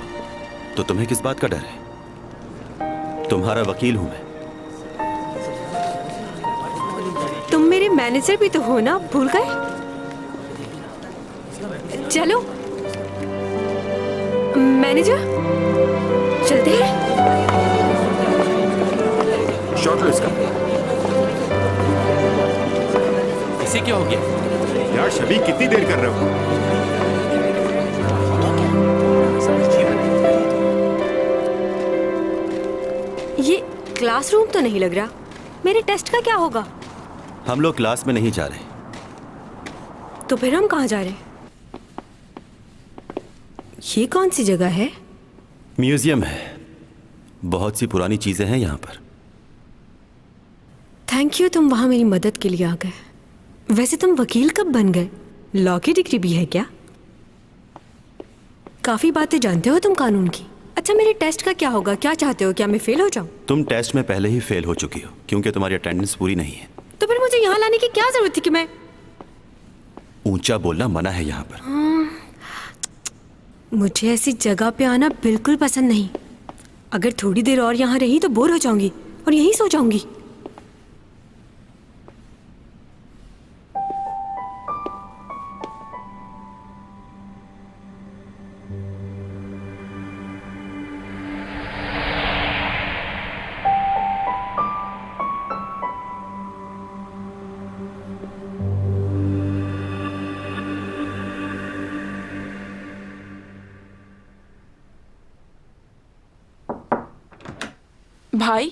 तो तुम्हें किस बात का डर है? तुम्हारा वकील हूं मैं। तुम मेरे मैनेजर भी तो हो ना, भूल गए? चलो मैनेजर, चलते हैं। शॉट लो इसका। इसे क्या हो गया? यार शबी, कितनी देर कर रहे हो? ये क्लासरूम तो नहीं लग रहा। मेरे टेस्ट का क्या होगा? हम लोग क्लास में नहीं जा रहे। तो फिर हम कहाँ जा रहे? ये कौन सी जगह है? म्यूजियम है, बहुत सी पुरानी चीजें हैं यहाँ पर। थैंक यू, तुम वहाँ मेरी मदद के लिए आ गए। वैसे तुम वकील कब बन गए? लॉ की डिग्री भी है क्या? काफी बातें जानते हो तुम कानून की। अच्छा, मेरे टेस्ट का क्या होगा? क्या चाहते हो? क्या मैं फेल हो जाऊं? तुम टेस्ट में पहले ही फेल हो चुकी हो, क्योंकि तुम्हारी अटेंडेंस पूरी नहीं है। तो फिर मुझे यहाँ लाने की क्या जरूरत थी कि मैं? ऊंचा बोलना मना है यहाँ पर। मुझे ऐसी जगह पे आना बिल्कुल पसंद नहीं। अगर थोड़ी देर और यहाँ रही तो बोर हो जाऊंगी और यहीं सो जाऊंगी। भाई,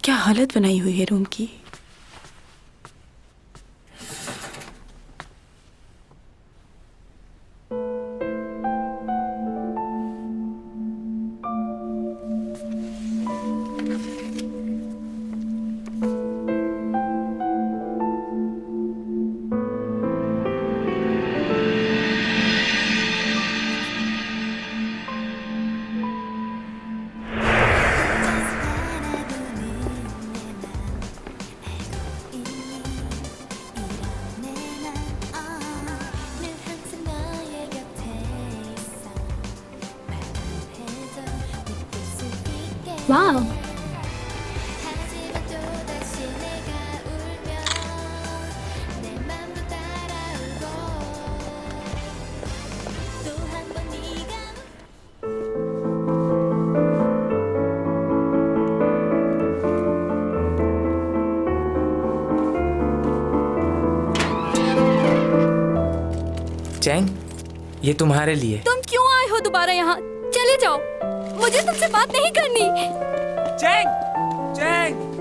क्या हालत बनाई हुई है रूम की। वाह, चैंग, ये तुम्हारे लिए। तुम क्यों आए हो दोबारा यहाँ? चले जाओ, मुझे तुमसे बात नहीं करनी। Chang, Chang.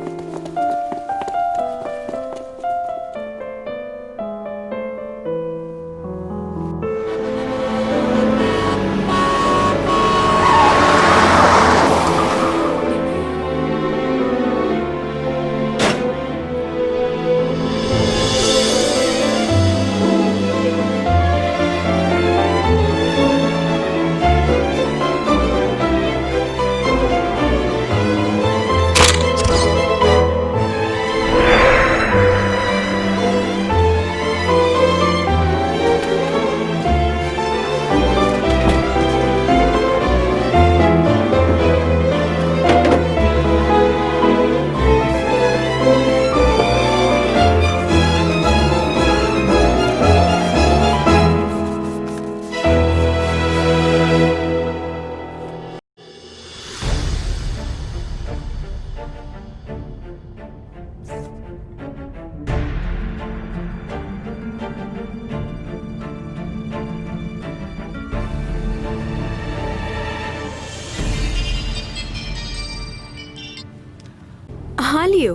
हाँ लियो।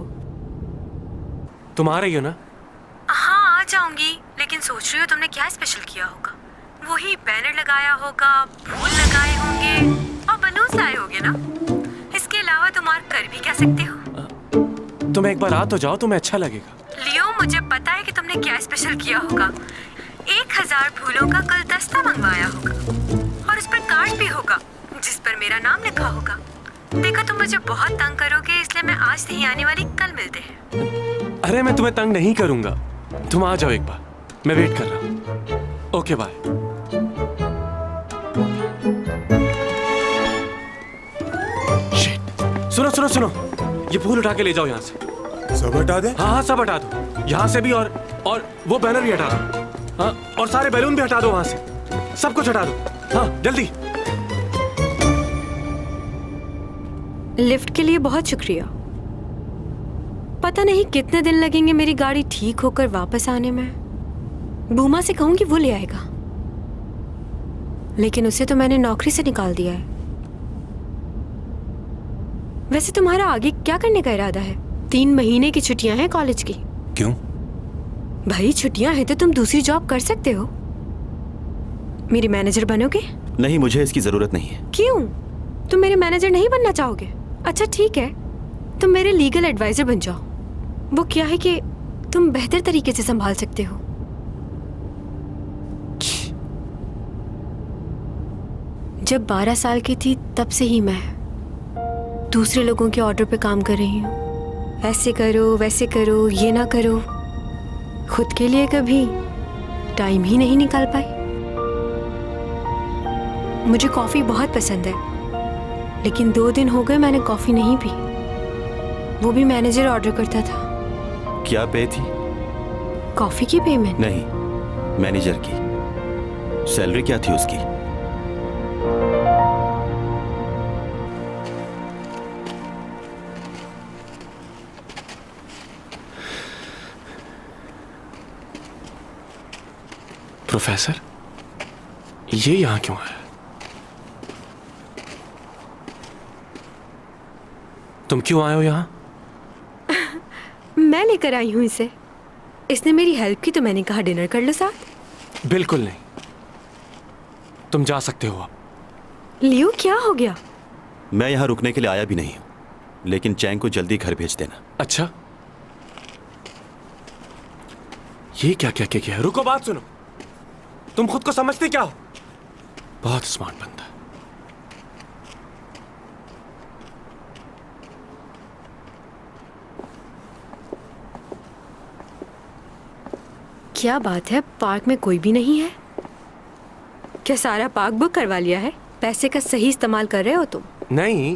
तुम आ रही हो ना? हाँ आ जाऊंगी, लेकिन सोच रही हो तुमने क्या स्पेशल किया होगा? वही बैनर लगाया होगा, फूल लगाए होंगे और बलून्स लाए होंगे ना? इसके अलावा तुम और कर भी क्या सकते हो? तुम एक बार आ तो जाओ, तुम्हें अच्छा लगेगा। लियो, मुझे पता है कि तुमने क्या स्पेशल किया होगा। 1000 फूलों का गुलदस्ता मंगवाया होगा और उस पर कार्ड भी होगा जिस पर मेरा नाम लिखा होगा। देखो तुम मुझे बहुत तंग करोगे, इसलिए मैं आज नहीं आने वाली, कल मिलते हैं। अरे मैं तुम्हें तंग नहीं करूंगा, तुम आ जाओ एक बार, मैं वेट कर रहा हूँ। Okay bye. सुनो सुनो सुनो, ये फूल उठा के ले जाओ यहाँ से। सब हटा दे? हाँ हाँ सब हटा दो, यहाँ से भी और वो बैनर भी हटा दो। हाँ, और सारे बैलून भी हटा दो वहां से, सब कुछ हटा दो। हाँ जल्दी। लिफ्ट के लिए बहुत शुक्रिया। पता नहीं कितने दिन लगेंगे मेरी गाड़ी ठीक होकर वापस आने में। बूमा से कहूंगी वो ले आएगा, लेकिन उसे तो मैंने नौकरी से निकाल दिया है। वैसे तुम्हारा आगे क्या करने का इरादा है? 3 महीने की छुट्टियां हैं कॉलेज की। क्यों? भाई छुट्टियां हैं तो तुम दूसरी जॉब कर सकते हो। मेरी मैनेजर बनोगे? नहीं, मुझे इसकी जरूरत नहीं है। क्यों? तुम मेरे मैनेजर नहीं बनना चाहोगे? अच्छा ठीक है, तुम मेरे लीगल एडवाइजर बन जाओ। वो क्या है कि तुम बेहतर तरीके से संभाल सकते हो। जब 12 साल की थी तब से ही मैं दूसरे लोगों के ऑर्डर पे काम कर रही हूँ। ऐसे करो, वैसे करो, ये ना करो। खुद के लिए कभी टाइम ही नहीं निकाल पाई। मुझे कॉफी बहुत पसंद है, लेकिन 2 दिन हो गए मैंने कॉफी नहीं पी। वो भी मैनेजर ऑर्डर करता था। क्या पे थी? कॉफी की पेमेंट? नहीं, मैनेजर की। सैलरी क्या थी उसकी? प्रोफेसर, ये यहाँ क्यों है? तुम क्यों आए हो यहाँ? मैं लेकर आई हूँ इसे। इसने मेरी हेल्प की तो मैंने कहा डिनर कर लो साथ। बिल्कुल नहीं, तुम जा सकते हो अब। लियो क्या हो गया? मैं यहाँ रुकने के लिए आया भी नहीं हूँ, लेकिन चैंग को जल्दी घर भेज देना। अच्छा, ये क्या क्या क्या क्या? रुको, बात सुनो। तुम खुद को समझते क्या हो? बहुत स्मार्ट बंदा। क्या बात है, पार्क में कोई भी नहीं है? क्या सारा पार्क बुक करवा लिया है? पैसे का सही इस्तेमाल कर रहे हो तुम? नहीं,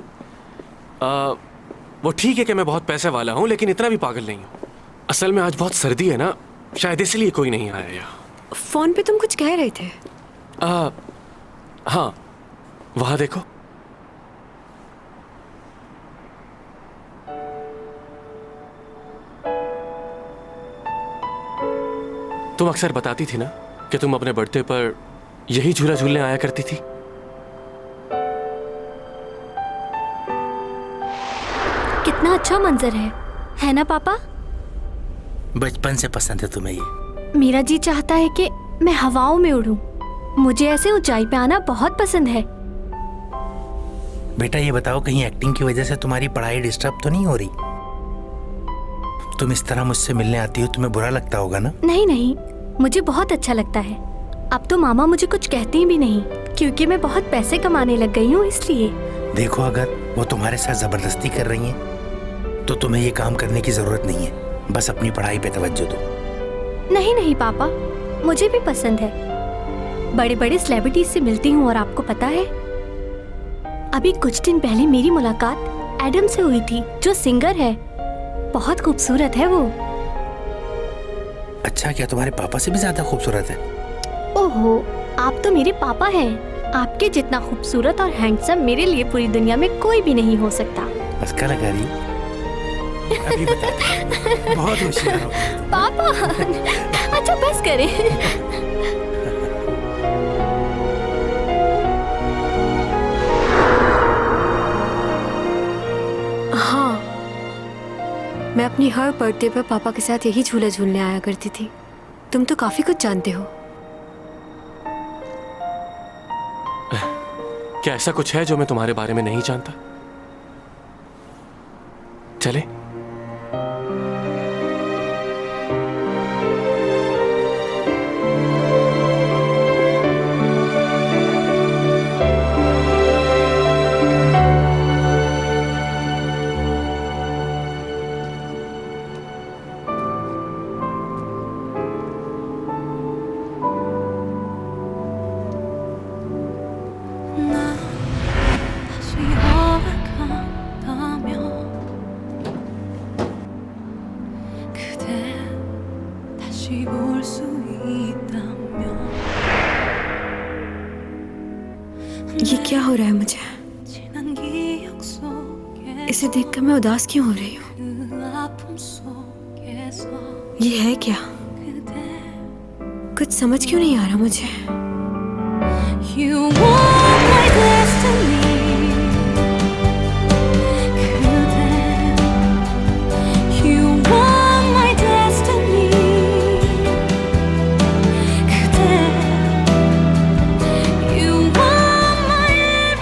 वो ठीक है कि मैं बहुत पैसे वाला हूँ, लेकिन इतना भी पागल नहीं हूँ। असल में आज बहुत सर्दी है ना, शायद इसलिए कोई नहीं आया यहाँ। फोन पे तुम कुछ कह रहे थे। हाँ, वहां देखो। तुम अक्सर बताती थी ना कि तुम अपने बर्थडे पर यही झूला झूलने आया करती थी? कितना अच्छा मंजर है ना पापा? बचपन से पसंद है तुम्हें ये? मेरा जी चाहता है कि मैं हवाओं में उड़ूं। मुझे ऐसे ऊंचाई पे आना बहुत पसंद है। बेटा ये बताओ, कहीं एक्टिंग की वजह से तुम्हारी पढ़ाई डिस्टर्ब तो नहीं हो रही? तुम इस तरह मुझसे मिलने आती हो, तुम्हें बुरा लगता होगा ना? नहीं नहीं, मुझे बहुत अच्छा लगता है। अब तो मामा मुझे कुछ कहती भी नहीं, क्योंकि मैं बहुत पैसे कमाने लग गई हूँ इसलिए। देखो, अगर वो तुम्हारे साथ जबरदस्ती कर रही हैं तो तुम्हें ये काम करने की जरूरत नहीं है। बस अपनी पढ़ाई पे तवज्जो दो। नहीं नहीं पापा, मुझे भी पसंद है। बड़े बड़े सेलिब्रिटीज से मिलती हूँ और आपको पता है, अभी कुछ दिन पहले मेरी मुलाकात एडम से हुई थी, जो सिंगर है। बहुत खूबसूरत है वो। अच्छा, क्या तुम्हारे पापा से भी ज्यादा खूबसूरत है? ओहो, आप तो मेरे पापा हैं। आपके जितना खूबसूरत और हैंडसम मेरे लिए पूरी दुनिया में कोई भी नहीं हो सकता। बस क्या लगा रही? अभी बताते। बहुत होशियार हो। पापा, अच्छा बस करें। हाँ, मैं अपनी हर बर्थडे पर पापा के साथ यही झूला झूलने आया करती थी। तुम तो काफी कुछ जानते हो। क्या ऐसा कुछ है जो मैं तुम्हारे बारे में नहीं जानता? चले? ये क्या हो रहा है मुझे? इसे देखकर मैं उदास क्यों हो रही हूँ? ये है क्या? कुछ समझ क्यों नहीं आ रहा मुझे?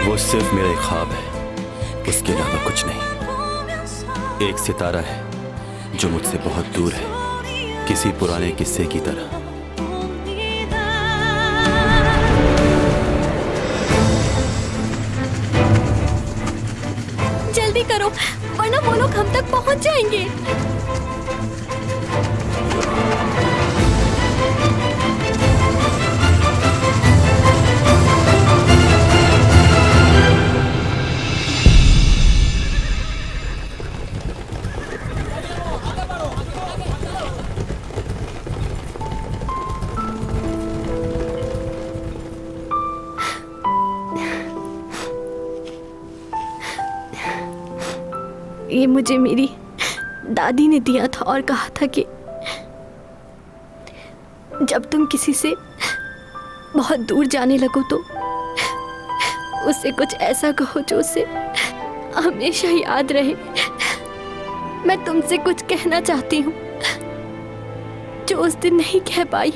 वो सिर्फ मेरा एक ख्वाब है, उसके अलावा कुछ नहीं। एक सितारा है जो मुझसे बहुत दूर है, किसी पुराने किस्से की तरह। जल्दी करो, वरना वो लोग हम तक पहुंच जाएंगे। ये मुझे मेरी दादी ने दिया था और कहा था कि जब तुम किसी से बहुत दूर जाने लगो तो उससे कुछ ऐसा कहो जो उसे हमेशा याद रहे। मैं तुमसे कुछ कहना चाहती हूँ जो उस दिन नहीं कह पाई।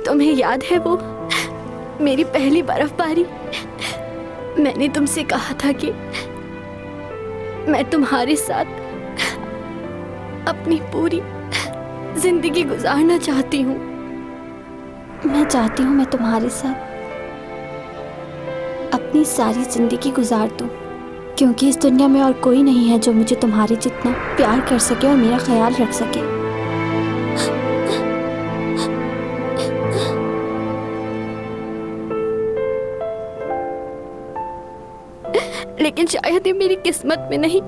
तुम्हें याद है वो मेरी पहली बर्फबारी? मैंने तुमसे कहा था कि मैं तुम्हारे साथ अपनी पूरी जिंदगी गुजारना चाहती हूँ। मैं चाहती हूँ मैं तुम्हारे साथ अपनी सारी जिंदगी गुजार दूँ, क्योंकि इस दुनिया में और कोई नहीं है जो मुझे तुम्हारे जितना प्यार कर सके और मेरा ख्याल रख सके। लेकिन शायद ये मेरी किस्मत में नहीं,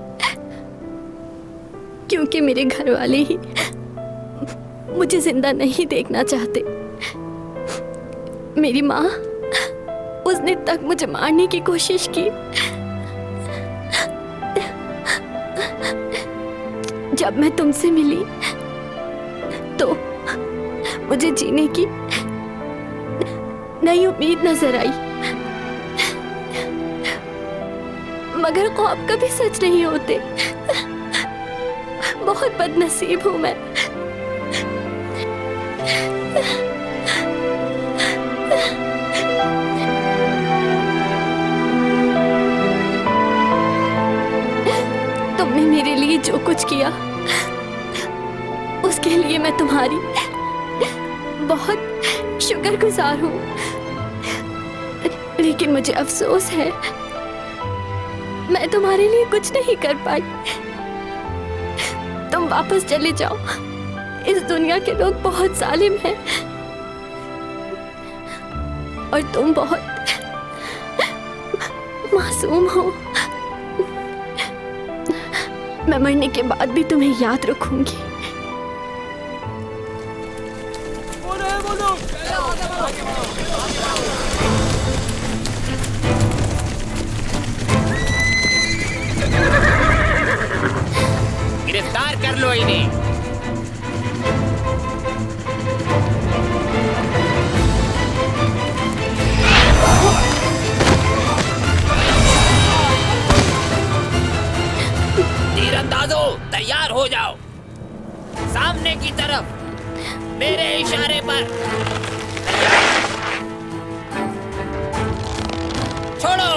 क्योंकि मेरे घर वाले ही मुझे जिंदा नहीं देखना चाहते। मेरी माँ, उसने तक मुझे मारने की कोशिश की। जब मैं तुमसे मिली तो मुझे जीने की नई उम्मीद नजर आई। मगर ख्वाब कभी सच नहीं होते। बहुत बदनसीब हूं मैं। तुमने मेरे लिए जो कुछ किया उसके लिए मैं तुम्हारी बहुत शुक्रगुजार हूँ। लेकिन मुझे अफसोस है मैं तुम्हारे लिए कुछ नहीं कर पाई। तुम वापस चले जाओ। इस दुनिया के लोग बहुत जालिम हैं और तुम बहुत मासूम हो। मैं मरने के बाद भी तुम्हें याद रखूंगी। गिरफ्तार कर लो इन्हें। तीरंदाजों तैयार हो जाओ। सामने की तरफ मेरे इशारे पर छोड़ो।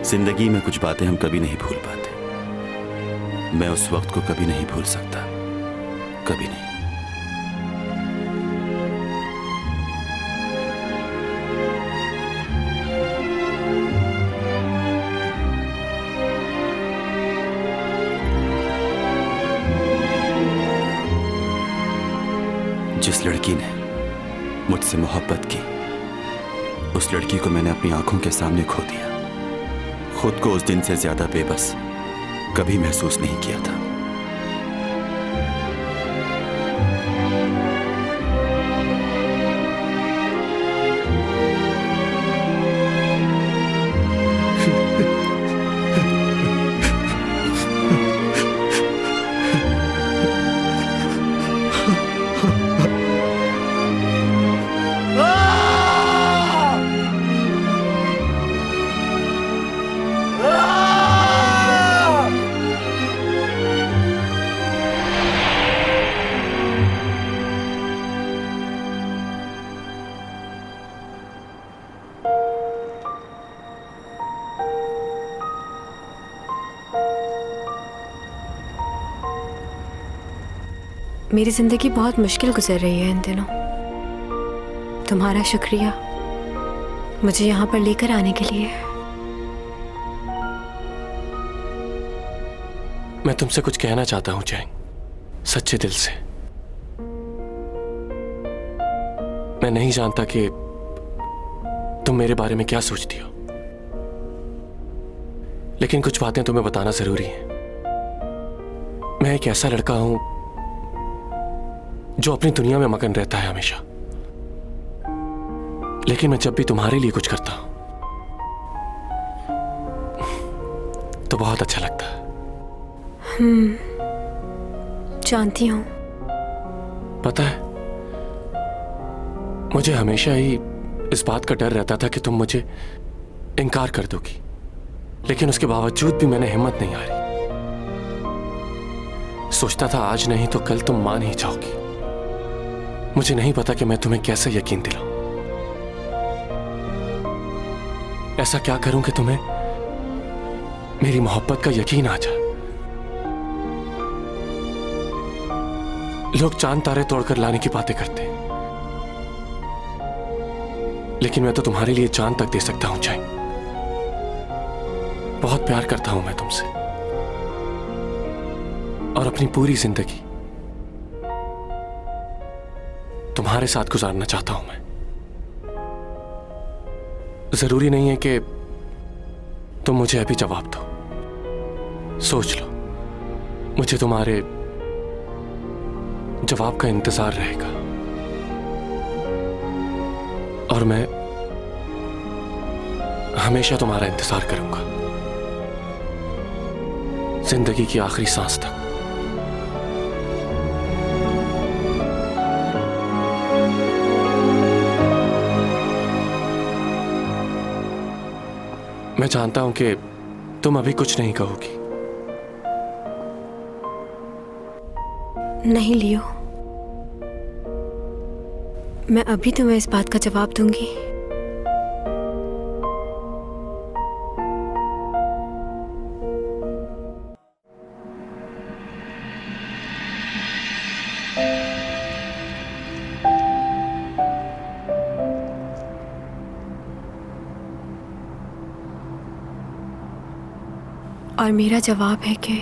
जिंदगी में कुछ बातें हम कभी नहीं भूल पाते। मैं उस वक्त को कभी नहीं भूल सकता, कभी नहीं। जिस लड़की ने मुझसे मोहब्बत की, उस लड़की को मैंने अपनी आंखों के सामने खो दिया। खुद को उस दिन से ज्यादा बेबस कभी महसूस नहीं किया था। मेरी जिंदगी बहुत मुश्किल गुजर रही है इन दिनों। तुम्हारा शुक्रिया मुझे यहाँ पर लेकर आने के लिए। मैं तुमसे कुछ कहना चाहता हूं चैंग, सच्चे दिल से। मैं नहीं जानता कि तुम मेरे बारे में क्या सोचती हो, लेकिन कुछ बातें तुम्हें बताना जरूरी है। मैं एक ऐसा लड़का हूं जो अपनी दुनिया में मगन रहता है हमेशा, लेकिन मैं जब भी तुम्हारे लिए कुछ करता हूं तो बहुत अच्छा लगता है। जानती हूं। पता है, मुझे हमेशा ही इस बात का डर रहता था कि तुम मुझे इनकार कर दोगी, लेकिन उसके बावजूद भी मैंने हिम्मत नहीं हारी। सोचता था आज नहीं तो कल तुम मान ही जाओगी। मुझे नहीं पता कि मैं तुम्हें कैसे यकीन दिलाऊं। ऐसा क्या करूं कि तुम्हें मेरी मोहब्बत का यकीन आ जाए। लोग चांद तारे तोड़कर लाने की बातें करते हैं, लेकिन मैं तो तुम्हारे लिए चांद तक दे सकता हूं चैंग। बहुत प्यार करता हूं मैं तुमसे, और अपनी पूरी जिंदगी तुम्हारे साथ गुजारना चाहता हूं मैं। जरूरी नहीं है कि तुम मुझे अभी जवाब दो, सोच लो। मुझे तुम्हारे जवाब का इंतजार रहेगा और मैं हमेशा तुम्हारा इंतजार करूंगा, जिंदगी की आखिरी सांस तक। मैं जानता हूं कि तुम अभी कुछ नहीं कहोगी। नहीं लियो, मैं अभी तुम्हें इस बात का जवाब दूंगी। और मेरा जवाब है कि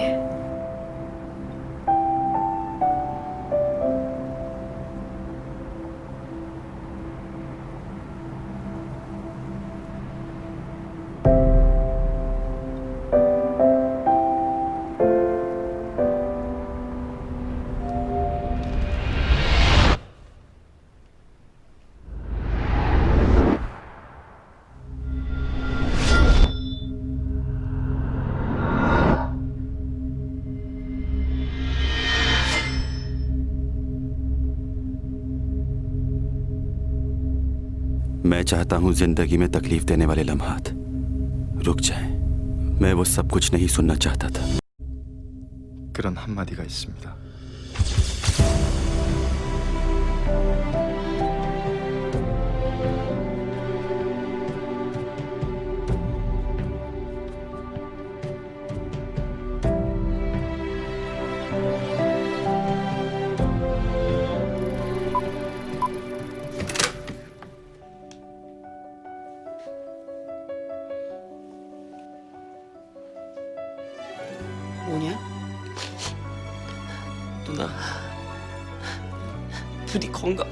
मैं चाहता हूं जिंदगी में तकलीफ देने वाले लम्हात रुक जाएं। मैं वो सब कुछ नहीं सुनना चाहता था। 그런 한마디가 있습니다. 뭐냐? 누나, 부디 건강.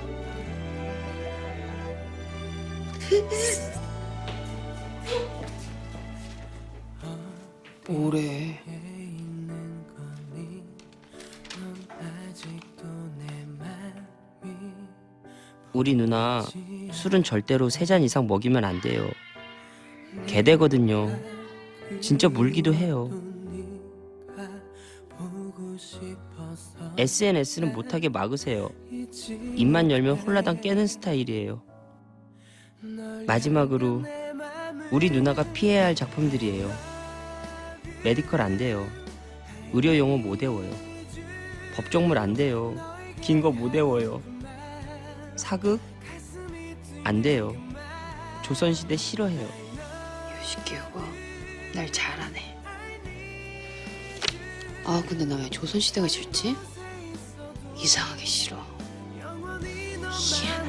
뭐래? 우리 누나 술은 절대로 3잔 이상 먹이면 안 돼요. 개되거든요. 진짜 물기도 해요. SNS는 못하게 막으세요. 입만 열면 홀라당 깨는 스타일이에요. 마지막으로 우리 누나가 피해야 할 작품들이에요. 메디컬 안 돼요. 의료 용어 못 외워요. 법정물 안 돼요. 긴 거 못 외워요. 사극? 안 돼요. 조선시대 싫어해요. 요시키오가 날 잘하네. 아 근데 나 왜 조선시대가 싫지? 이상하게 싫어. 희한해.